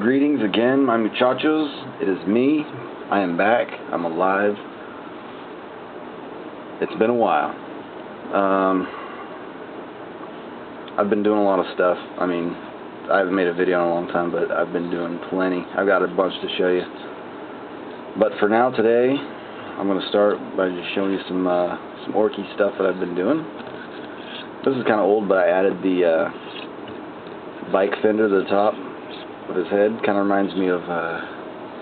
Greetings again, my muchachos. It is me. I am back. I'm alive. It's been a while. I've been doing a lot of stuff. I mean, I haven't made a video in a long time, but I've been doing plenty. I've got a bunch to show you. But for now, today, I'm going to start by just showing you some Orky stuff that I've been doing. This is kind of old, but I added the bike fender to the top of his head. Kind of reminds me of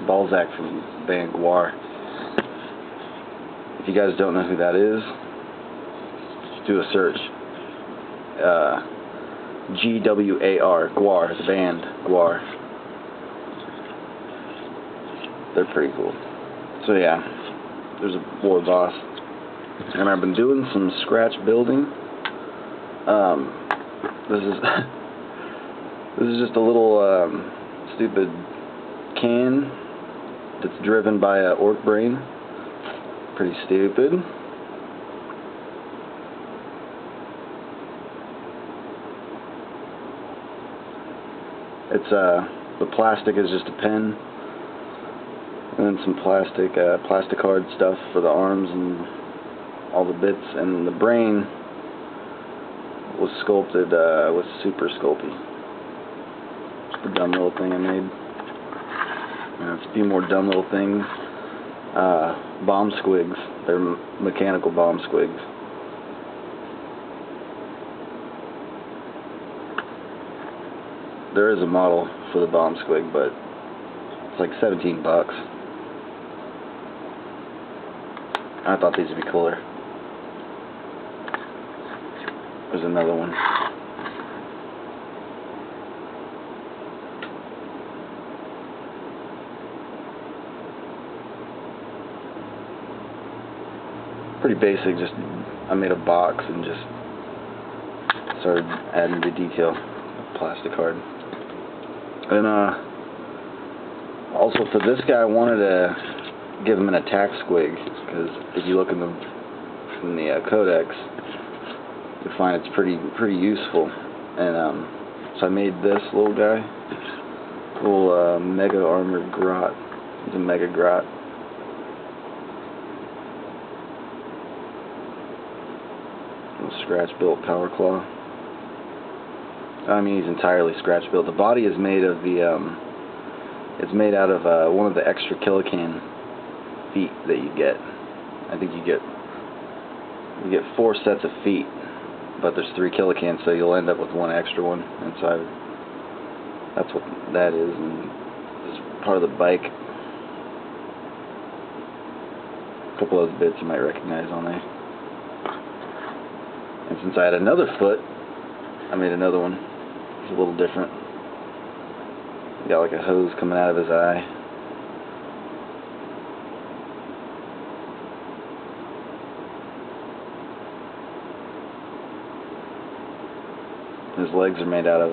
Balzac from the band Gwar. If you guys don't know who that is, just do a search. G-W-A-R, Gwar, the band Gwar. They're pretty cool. So yeah, there's a war boss. And I've been doing some scratch building. This is just a little stupid can that's driven by a orc brain. Pretty stupid. It's the plastic is just a pen, and then some plastic hard stuff for the arms and all the bits, and the brain was sculpted with super sculpey. Just a dumb little thing I made. And a few more dumb little things. Bomb squigs. They're mechanical bomb squigs. There is a model for the bomb squig, but it's like $17. I thought these would be cooler. There's another one. Pretty basic, just I made a box and just started adding the detail, plastic card. And also for this guy I wanted to give him an attack squig, because if you look in the codex, you find it's pretty useful. And so I made this little guy, little mega armored grot. He's a mega grot. Scratch built power claw. I mean, he's entirely scratch built. The body is made of it's made out of one of the extra kilocan feet that you get. I think you get 4 sets of feet, but there's 3 kilocans, so you'll end up with 1 extra one. And so that's what that is, and it's part of the bike. A couple of bits you might recognize on there. And since I had another foot, I made another one. It's a little different. Got like a hose coming out of his eye. His legs are made out of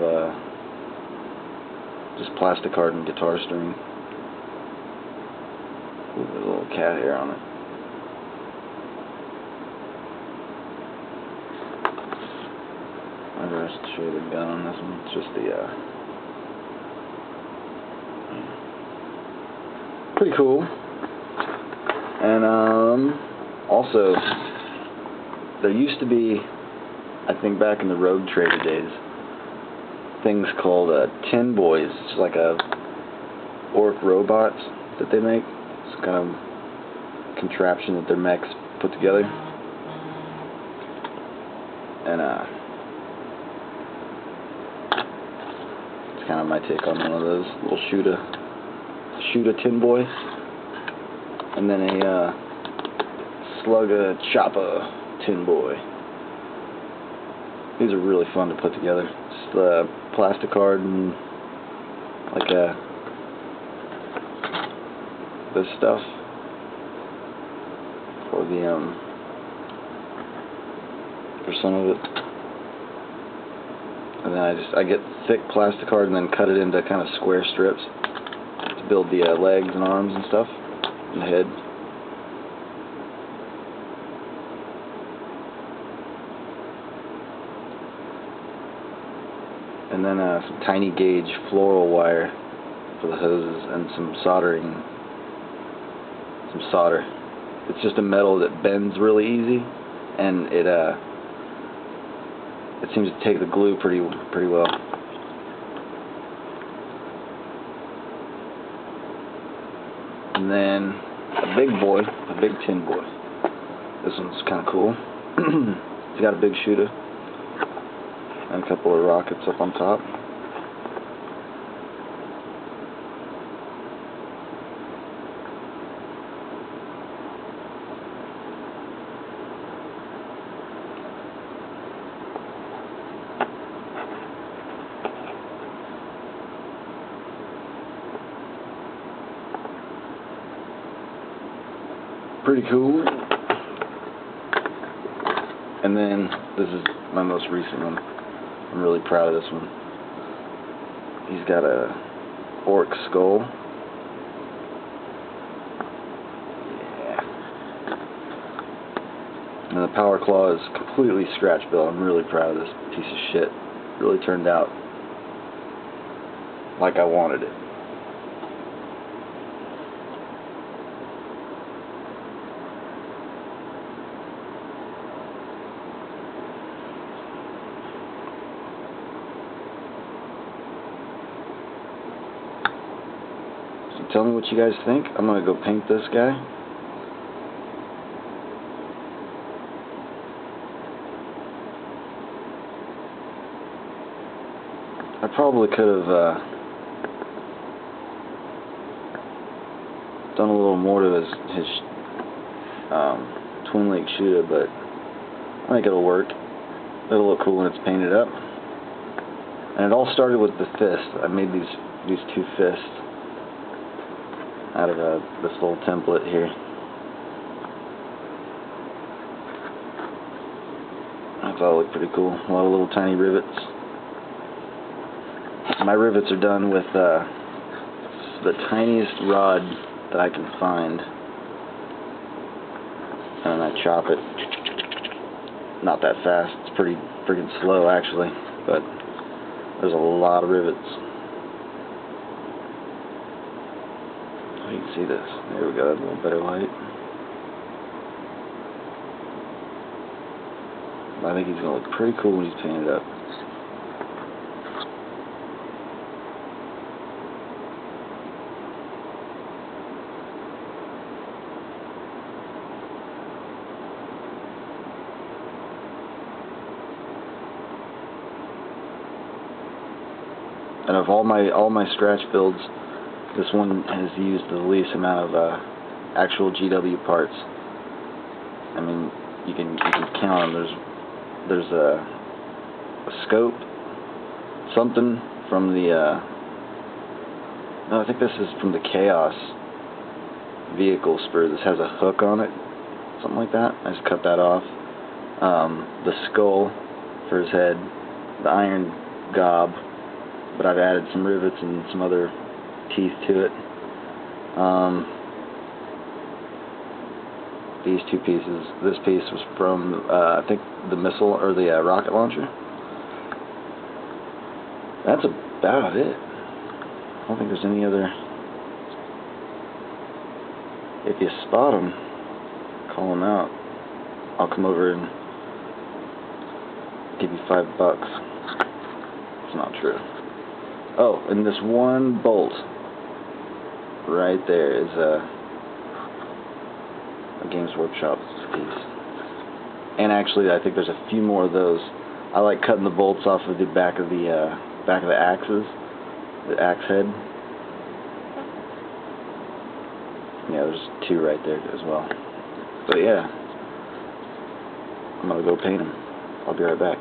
just plastic card and guitar string. Ooh, there's a little cat hair on it. I should show you the gun on this one. It's just the pretty cool. And also there used to be, I think back in the Rogue Trader days, things called tin boys. It's like a orc robots that they make. It's kind of contraption that their mechs put together. And kind of my take on one of those. Little shoot a tin boy, and then a slug a chopper tin boy. These are really fun to put together. Just plastic card and like this stuff for for some of it. And then I get thick plastic card and then cut it into kind of square strips to build the legs and arms and stuff, and the head. And then some tiny gauge floral wire for the hoses and some solder. It's just a metal that bends really easy, and it seems to take the glue pretty well. And then a big tin boy. This one's kind of cool. It's got a big shooter and a couple of rockets up on top. Pretty cool. And then this is my most recent one. I'm really proud of this one. He's got a orc skull. Yeah. And the power claw is completely scratch built. I'm really proud of this piece of shit. It really turned out like I wanted it. Tell me what you guys think. I'm gonna go paint this guy. I probably could have done a little more to his twin link shooter, but I think it'll work. It'll look cool when it's painted up. And it all started with the fist. I made these two fists out of this little template here. I thought it looked pretty cool. A lot of little tiny rivets. My rivets are done with the tiniest rod that I can find, and I chop it. Not that fast. It's pretty freaking slow actually, but there's a lot of rivets. You can see this. There we go, that's a little better light. I think he's going to look pretty cool when he's painted up. And of all my scratch builds, this one has used the least amount of actual GW parts. I mean, you can count them. There's a scope, something from the no, I think this is from the Chaos vehicle spur. This has a hook on it, something like that. I just cut that off. The skull for his head, the iron gob, but I've added some rivets and some other teeth to it. These two pieces. This piece was from I think the missile or the rocket launcher. That's about it. I don't think there's any other. If you spot them, call them out. I'll come over and give you $5. It's not true. Oh, and this one bolt right there is a Games Workshop piece. And actually, I think there's a few more of those. I like cutting the bolts off of the back of the axes, the axe head. Yeah, there's two right there as well. But yeah, I'm gonna go paint them. I'll be right back.